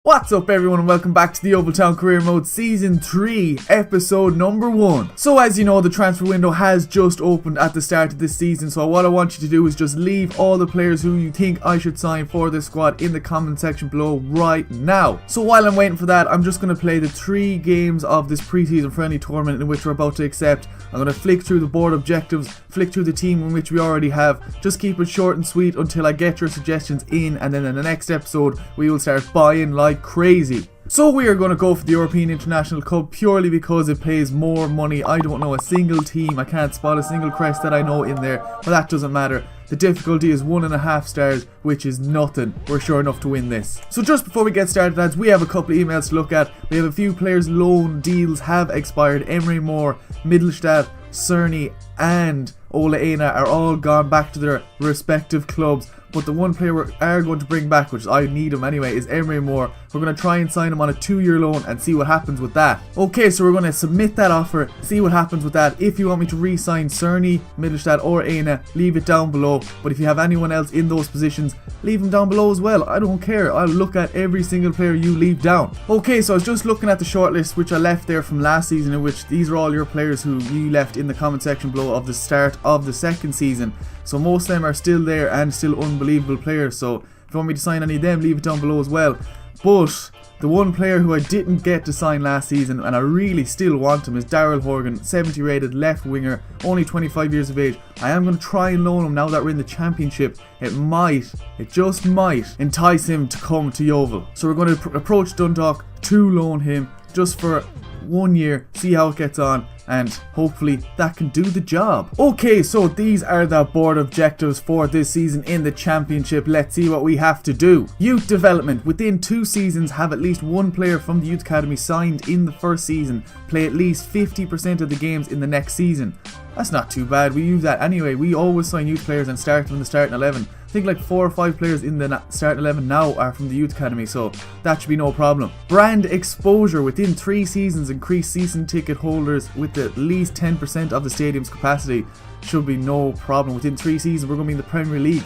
What's up everyone and welcome back to the Yeovil Town Career Mode Season 3, Episode number 1. So as you know, the transfer window has just opened at the start of this season, so what I want you to do is just leave all the players who you think I should sign for this squad in the comment section below right now. So while I'm waiting for that, I'm just going to play the 3 games of this pre-season friendly tournament in which we're about to accept. I'm going to flick through the board objectives, flick through the team in which we already have, just keep it short and sweet until I get your suggestions in, and then in the next episode we will start buying like crazy. So we are going to go for the European International Cup purely because it pays more money. I don't know a single team, I can't spot a single crest that I know in there, but that doesn't matter. The difficulty is 1.5 stars, which is nothing. We're sure enough to win this. So just before we get started, lads, we have a couple of emails to look at. We have a few players' loan deals have expired. Emery Moore, Middelstadt, Cerny and Ole Einar are all gone back to their respective clubs. But the one player we are going to bring back, which I need him anyway, is Emery Moore. We're going to try and sign him on a 2-year loan and see what happens with that. Okay, so we're going to submit that offer, see what happens with that. If you want me to re-sign Cerny, Middelstadt or Einar, leave it down below. But if you have anyone else in those positions, leave them down below as well. I don't care. I'll look at every single player you leave down. Okay, so I was just looking at the shortlist which I left there from last season, in which these are all your players who you left in the comment section below of the start of the second season. So most of them are still there and still unbelievable players. So if you want me to sign any of them, leave it down below as well. But the one player who I didn't get to sign last season, and I really still want him, is Daryl Horgan, 70 rated left winger, only 25 years of age. I am going to try and loan him now that we're in the championship. It just might entice him to come to Yeovil. So we're going to approach Dundalk to loan him just for 1 year, see how it gets on, and hopefully that can do the job. Okay, so these are the board objectives for this season in the championship. Let's see what we have to do. Youth development. Within 2 seasons, have at least 1 player from the youth academy signed in the first season. Play at least 50% of the games in the next season. That's not too bad. We use that anyway. We always sign youth players and start them in the starting 11. I think like 4 or 5 players in the starting 11 now are from the youth academy, so that should be no problem. Brand exposure. Within 3 seasons, increase season ticket holders with at least 10% of the stadium's capacity. Should be no problem. Within 3 seasons, we're going to be in the Premier League.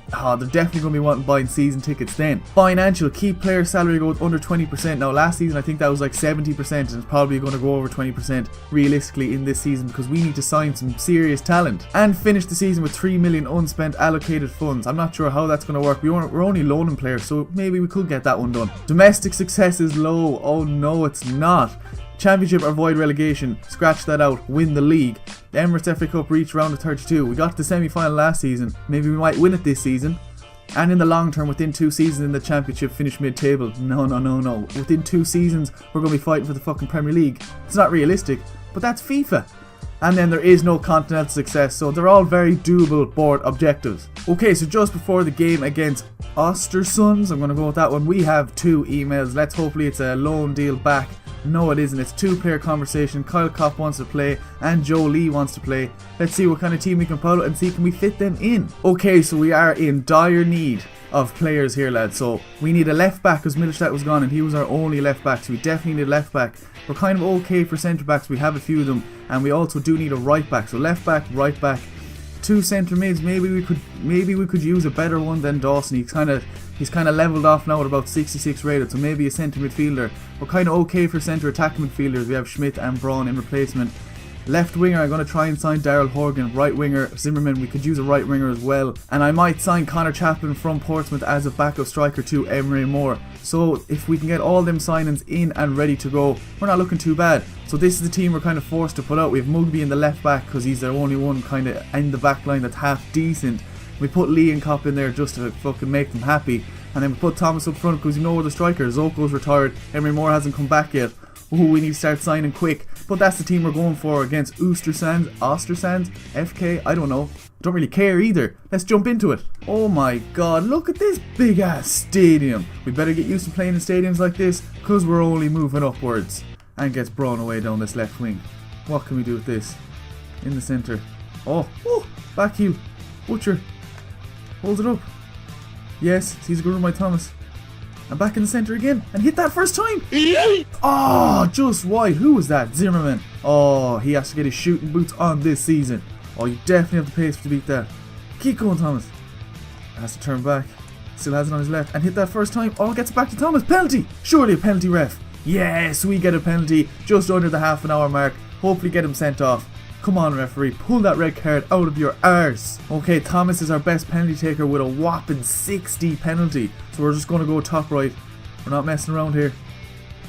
They're definitely going to be wanting buying season tickets then. Financial. Keep player salary growth under 20%. Now last season I think that was like 70%, and it's probably going to go over 20% realistically in this season because we need to sign some serious talent. And finish the season with 3 million unspent allocated funds. I'm not sure how that's going to work. We're only loaning players, so maybe we could get that one done. Domestic success is low. Oh no, it's not. Championship or avoid relegation. Scratch that out. Win the league. The Emirates FA Cup reached round of 32. We got to the semi-final last season. Maybe we might win it this season. And in the long term, within 2 seasons in the championship, finish mid-table. No. Within 2 seasons, we're going to be fighting for the fucking Premier League. It's not realistic, but that's FIFA. And then there is no continental success, so they're all very doable board objectives. Okay, so just before the game against Ostersunds, I'm going to go with that one. We have 2 emails. Hopefully it's a loan deal back. No, it isn't. It's 2-player conversation. Kyle Kopp wants to play and Joe Lee wants to play. Let's see what kind of team we can pull and see can we fit them in. Okay, so we are in dire need of players here, lads. So we need a left back because Middelstadt was gone and he was our only left back. So we definitely need a left back. We're kind of okay for centre backs. We have a few of them, and we also do need a right back. So left back, right back. 2 centre mids. Maybe we could use a better one than Dawson. He's kind of leveled off now at about 66 rated, so maybe a centre midfielder. We're kind of okay for centre attacking midfielders. We have Schmidt and Braun in replacement. Left winger, I'm going to try and sign Daryl Horgan. Right winger, Zimmerman. We could use a right winger as well. And I might sign Connor Chaplin from Portsmouth as a backup striker to Emery Moore. So if we can get all them signings in and ready to go, we're not looking too bad. So this is the team we're kind of forced to put out. We have Mugby in the left back because he's the only one kind of in the back line that's half decent. We put Lee and Kopp in there just to fucking make them happy. And then we put Thomas up front because you know we're the striker. Zoko's retired. Emery Moore hasn't come back yet. Ooh, we need to start signing quick. But that's the team we're going for against Ostersunds, FK, I don't know. Don't really care either. Let's jump into it. Oh my god, look at this big ass stadium. We better get used to playing in stadiums like this because we're only moving upwards. And gets Braun away down this left wing. What can we do with this? In the centre. Oh, back heel. Butcher. Holds it up. Yes, he's a good run by Thomas. And back in the centre again. And hit that first time. Oh, just wide. Who was that? Zimmerman. Oh, he has to get his shooting boots on this season. Oh, you definitely have the pace to beat that. Keep going, Thomas. Has to turn back. Still has it on his left and hit that first time. Oh, gets it back to Thomas. Penalty! Surely a penalty, ref. Yes, we get a penalty just under the half an hour mark. Hopefully get him sent off. Come on, referee, pull that red card out of your arse. Okay, Thomas is our best penalty taker with a whopping 60 penalty. So we're just going to go top right. We're not messing around here.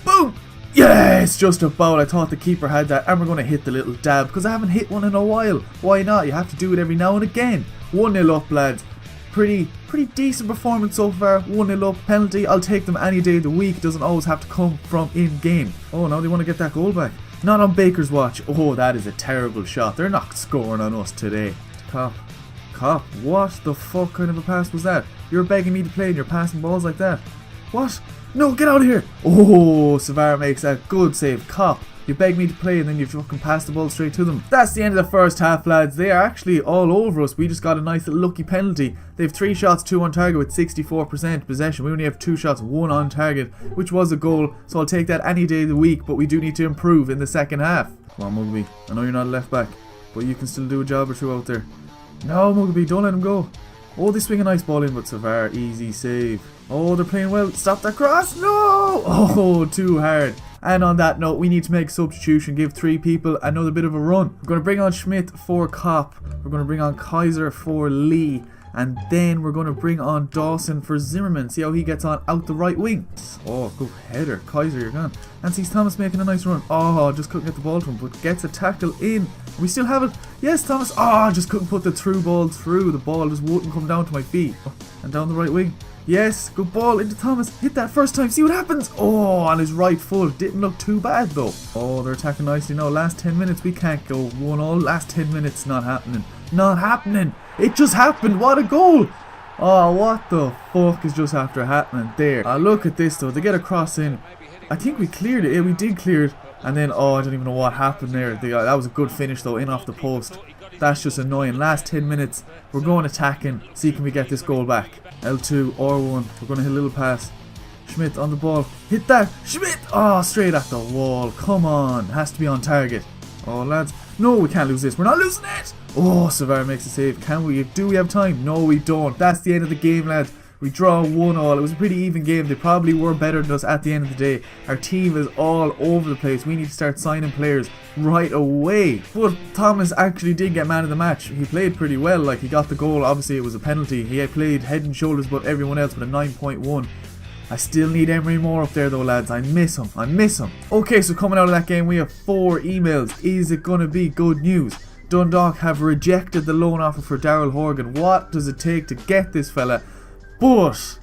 Boom! Yes, just about. I thought the keeper had that, and we're going to hit the little dab because I haven't hit one in a while. Why not? You have to do it every now and again. 1-0 up, lads. Pretty decent performance so far. 1-0 up, penalty. I'll take them any day of the week. Doesn't always have to come from in-game. Oh, now they want to get that goal back. Not on Baker's watch. Oh, that is a terrible shot. They're not scoring on us today. Cop, what the fuck kind of a pass was that? You're begging me to play and you're passing balls like that. What? No, get out of here. Oh, Savara makes a good save. Cop, you beg me to play and then you fucking pass the ball straight to them. That's the end of the first half, lads. They are actually all over us. We just got a nice little lucky penalty. They have 3 shots, 2 on target with 64% possession. We only have 2 shots, 1 on target, which was a goal. So I'll take that any day of the week, but we do need to improve in the second half. Come on, Mugby. I know you're not a left back, but you can still do a job or two out there. No, Mugby, don't let him go. Oh, they swing a nice ball in, but Savara, easy save. Oh, they're playing well. Stop that cross. No! Oh, too hard. And on that note, we need to make a substitution. Give 3 people another bit of a run. We're going to bring on Schmidt for Kopp. We're going to bring on Kaiser for Lee. And then we're going to bring on Dawson for Zimmerman. See how he gets on out the right wing. Oh, good header. Kaiser, you're gone. And sees Thomas making a nice run. Oh, just couldn't get the ball to him, but gets a tackle in. We still have it. Yes, Thomas. Oh, just couldn't put the through ball through. The ball just wouldn't come down to my feet. Oh, and down the right wing. Yes, good ball into Thomas. Hit that first time. See what happens. Oh, on his right foot. Didn't look too bad though. Oh, they're attacking nicely now. Last 10 minutes we can't go 1-0. Last 10 minutes not happening. Not happening. It just happened. What a goal. Oh, what the fuck is just after happening there? Look at this though. They get a cross in. I think we cleared it. Yeah, we did clear it. And then, oh, I don't even know what happened there. That was a good finish though, in off the post. That's just annoying. Last 10 minutes, we're going attacking. See, can we get this goal back? L2, R1. We're going to hit a little pass. Schmidt on the ball. Hit that. Schmidt! Oh, straight at the wall. Come on. Has to be on target. Oh, lads. No, we can't lose this. We're not losing it. Oh, Savara makes a save. Can we? Do we have time? No, we don't. That's the end of the game, lads. We draw 1-1. It was a pretty even game. They probably were better than us at the end of the day. Our team is all over the place. We need to start signing players right away. But Thomas actually did get man of the match. He played pretty well. Like, he got the goal. Obviously, it was a penalty. He had played head and shoulders above everyone else with a 9.1. I still need Emery Moore up there though, lads. I miss him. Okay, so coming out of that game, we have 4 emails. Is it going to be good news? Dundalk have rejected the loan offer for Daryl Horgan. What does it take to get this fella? But,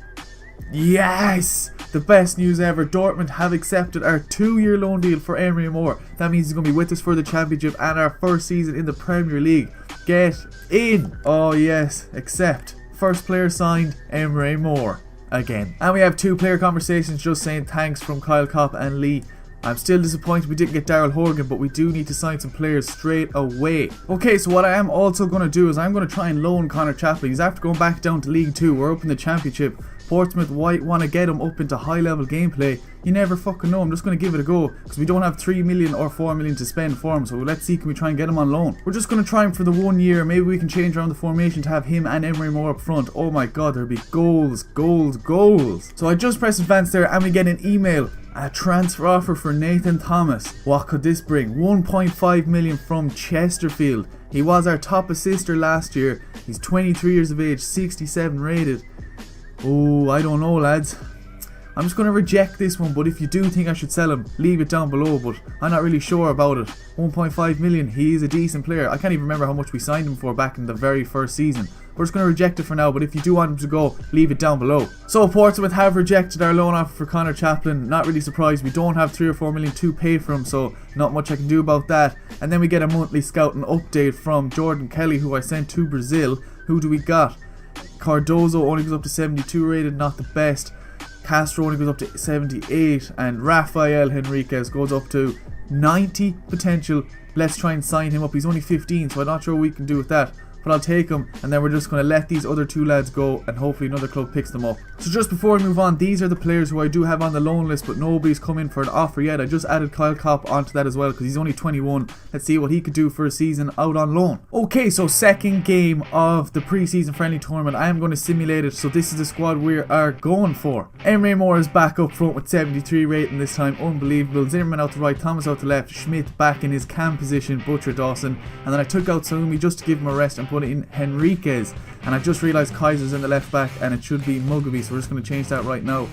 yes, the best news ever. Dortmund have accepted our 2-year loan deal for Emery Moore. That means he's going to be with us for the Championship and our first season in the Premier League. Get in. Oh yes, accept. First player signed, Emery Moore. Again. And we have 2 player conversations just saying thanks from Kyle Kopp and Lee. I'm still disappointed we didn't get Daryl Horgan, but we do need to sign some players straight away. Okay, so what I am also going to do is I'm going to try and loan Connor Chaplin. He's after going back down to League 2. We're up in the Championship. Portsmouth might want to get him up into high level gameplay. You never fucking know. I'm just going to give it a go because we don't have 3 million or 4 million to spend for him. So let's see, can we try and get him on loan? We're just going to try him for the 1 year. Maybe we can change around the formation to have him and Emery Moore up front. Oh my god, there'll be goals. So I just pressed advance there and we get an email. A transfer offer for Nathan Thomas. What could this bring? 1.5 million from Chesterfield. He was our top assister last year. He's 23 years of age, 67 rated. Oh, I don't know, lads. I'm just going to reject this one, but if you do think I should sell him, leave it down below, but I'm not really sure about it. 1.5 million, he is a decent player. I can't even remember how much we signed him for back in the very first season. We're just going to reject it for now, but if you do want him to go, leave it down below. So Portsmouth have rejected our loan offer for Connor Chaplin. Not really surprised. We don't have 3 or 4 million to pay for him, so not much I can do about that. And then we get a monthly scouting update from Jordan Kelly, who I sent to Brazil. Who do we got? Cardozo only goes up to 72 rated, not the best. Castro only goes up to 78, and Rafael Henriquez goes up to 90 potential. Let's try and sign him up. He's only 15, so I'm not sure what we can do with that. but I'll take them, and then we're just going to let these other 2 lads go, and hopefully another club picks them up. So just before we move on, these are the players who I do have on the loan list, but nobody's come in for an offer yet. I just added Kyle Kopp onto that as well because he's only 21. Let's see what he could do for a season out on loan. Okay, so second game of the pre-season friendly tournament. I am going to simulate it, so this is the squad we are going for. Emery Moore is back up front with 73 rating this time, unbelievable. Zimmerman out the right, Thomas out the left, Schmidt back in his cam position, Butcher, Dawson, and then I took out Salumi just to give him a rest and put in Henriquez, and I just realised Kaiser's in the left back and it should be Mugaby, so we're just going to change that right now.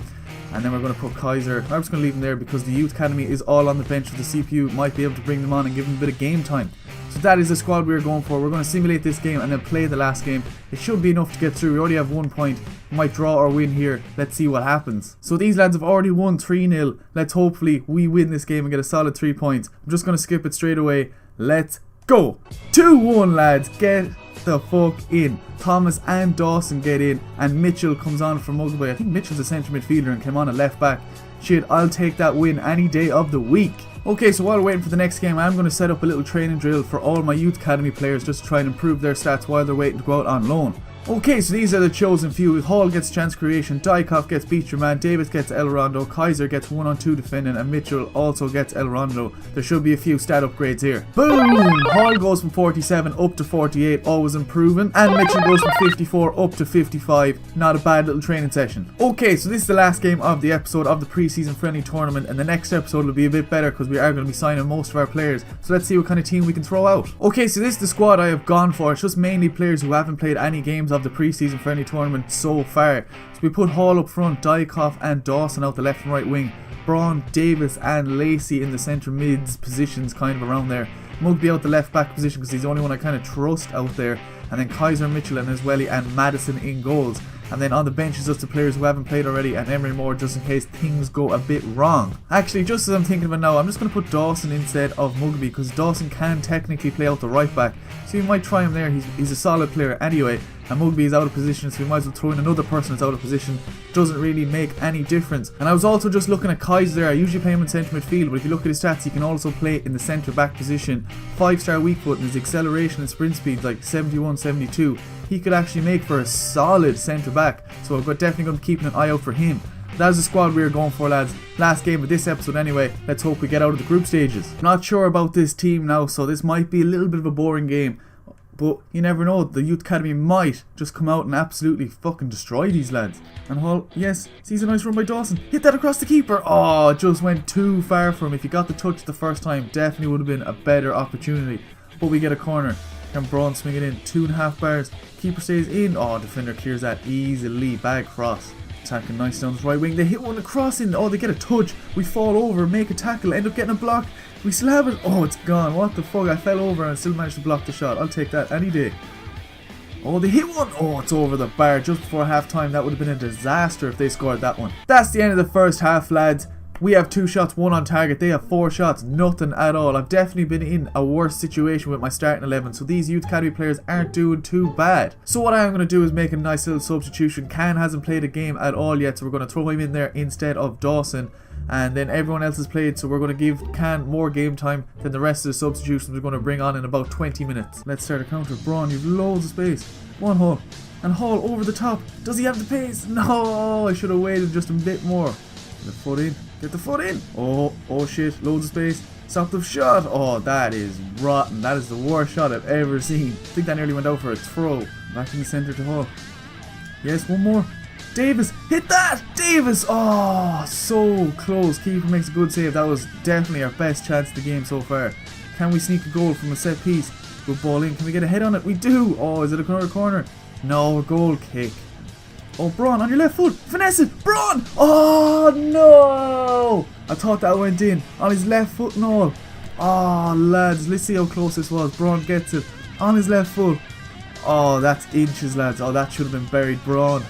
And then we're going to put Kaiser. I'm just going to leave him there because the youth academy is all on the bench, so the CPU might be able to bring them on and give them a bit of game time. So that is the squad we're going for. We're going to simulate this game and then play the last game. It should be enough to get through. We already have 1 point. We might draw or win here. Let's see what happens. So these lads have already won 3-0. Let's hopefully we win this game and get a solid 3 points. I'm just going to skip it straight away. Let's go. 2-1 lads. Get the fuck in. Thomas and Dawson get in, and Mitchell comes on for Mugaby. I think Mitchell's a centre midfielder and came on a left back. Shit, I'll take that win any day of the week. Okay, so while we're waiting for the next game, I'm going to set up a little training drill for all my youth academy players just to try and improve their stats while they're waiting to go out on loan. Okay, so these are the chosen few. Hall gets chance creation, Dykov gets beat your man, Davis gets El Rondo, Kaiser gets 1-on-2 defending, and Mitchell also gets El Rondo. There should be a few stat upgrades here. Boom! Hall goes from 47 up to 48, always improving, and Mitchell goes from 54 up to 55. Not a bad little training session. Okay, so this is the last game of the episode of the pre-season friendly tournament, and the next episode will be a bit better because we are going to be signing most of our players. So let's see what kind of team we can throw out. Okay, so this is the squad I have gone for. It's just mainly players who haven't played any games of the pre-season friendly tournament so far. So we put Hall up front, Dykov and Dawson out the left and right wing, Braun, Davis and Lacey in the centre mids positions kind of around there. Mugby out the left back position because he's the only one I kind of trust out there, and then Kaiser, Mitchell and Iswelly and Madison in goals. And then on the bench is just the players who haven't played already, and Emery Moore just in case things go a bit wrong. Actually, just as I'm thinking of it now, I'm just going to put Dawson instead of Mugaby because Dawson can technically play out the right back. So you might try him there, he's a solid player anyway. And Mugaby is out of position, so we might as well throw in another person that's out of position. Doesn't really make any difference. And I was also just looking at Kaiser there. I usually play him in centre midfield, but if you look at his stats, he can also play in the centre back position. 5-star weak foot, and his acceleration and sprint speed like 71, 72. He could actually make for a solid centre back, so I'm definitely going to be keeping an eye out for him. That is the squad we are going for, lads. Last game of this episode anyway. Let's hope we get out of the group stages. Not sure about this team now, so this might be a little bit of a boring game. But you never know, the youth academy might just come out and absolutely fucking destroy these lads. And Hall, yes, sees a nice run by Dawson. Hit that across the keeper. Oh, it just went too far for him. If he got the touch the first time, definitely would have been a better opportunity. But we get a corner. Can Braun swing it in? 2.5 bars. Keeper stays in. Oh, defender clears that easily. Bag cross. Attacking nice down the right wing. They hit one across in. Oh, they get a touch. We fall over, make a tackle, end up getting a block. We still have it. Oh, it's gone. What the fuck? I fell over and still managed to block the shot. I'll take that any day. Oh, they hit one. Oh, it's over the bar just before half time. That would have been a disaster if they scored that one. That's the end of the first half, lads. We have 2 shots, 1 on target. They have 4 shots, nothing at all. I've definitely been in a worse situation with my starting 11, so these youth academy players aren't doing too bad. So what I'm going to do is make a nice little substitution. Can hasn't played a game at all yet, so we're going to throw him in there instead of Dawson. And then everyone else has played, so we're going to give Can more game time than the rest of the substitutions we're going to bring on in about 20 minutes. Let's start a counter. Braun, you've loads of space. One Hall. And Hall over the top. Does he have the pace? No, I should have waited just a bit more. Get the foot in. Get the foot in. Oh shit. Loads of space. Stop the shot. Oh, that is rotten. That is the worst shot I've ever seen. I think that nearly went out for a throw. Back in the centre to Hall. Yes, one more. Davis, hit that! Davis! Oh, so close. Keeper makes a good save. That was definitely our best chance of the game so far. Can we sneak a goal from a set piece? Good ball in. Can we get a head on it? We do! Oh, is it another corner? No, a goal kick. Oh, Braun, on your left foot. Finesse it! Braun! Oh, no! I thought that went in. On his left foot and all. Oh, lads, let's see how close this was. Braun gets it. On his left foot. Oh, that's inches, lads. Oh, that should have been buried. Braun.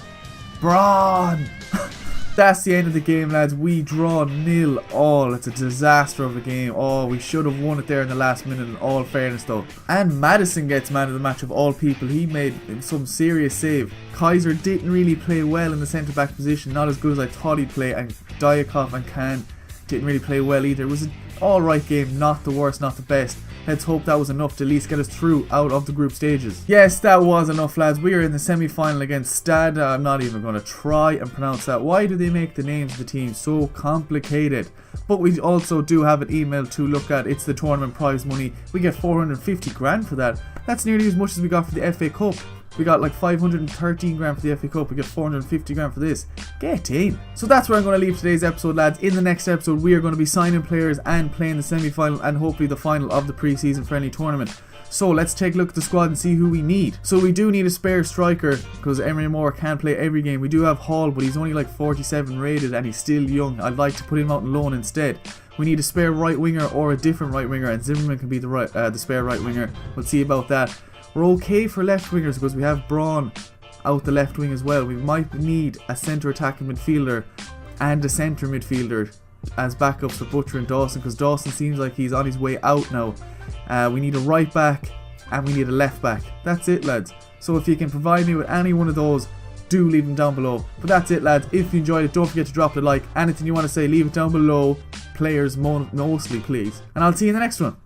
That's the end of the game, lads. We draw 0-0. It's a disaster of a game. Oh, we should have won it there in the last minute, in all fairness though. And Madison gets man of the match of all people. He made some serious save. Kaiser didn't really play well in the centre back position, not as good as I thought he'd play, and Dyakoff and Can didn't really play well either. It was an alright game, not the worst, not the best. let's hope that was enough to at least get us through out of the group stages. Yes, that was enough, lads. We are in the semi-final against Stad. I'm not even going to try and pronounce that. Why do they make the names of the teams so complicated? But we also do have an email to look at. It's the tournament prize money. We get 450 grand for that. That's nearly as much as we got for the FA Cup. We got like 513 grand for the FA Cup. We get 450 grand for this. Get in. So that's where I'm going to leave today's episode, lads. In the next episode, we are going to be signing players and playing the semi-final and hopefully the final of the pre-season friendly tournament. So let's take a look at the squad and see who we need. So we do need a spare striker because Emery Moore can't play every game. We do have Hall, but he's only like 47 rated and he's still young. I'd like to put him out on loan instead. We need a spare right winger or a different right winger, and Zimmerman can be the spare right winger. We'll see about that. We're okay for left wingers because we have Braun out the left wing as well. We might need a centre attacking midfielder and a centre midfielder as backups for Butcher and Dawson, because Dawson seems like he's on his way out now. We need a right back and we need a left back. That's it, lads. So if you can provide me with any one of those, do leave them down below. But that's it, lads. If you enjoyed it, don't forget to drop a like. Anything you want to say, leave it down below. Players mostly, please. And I'll see you in the next one.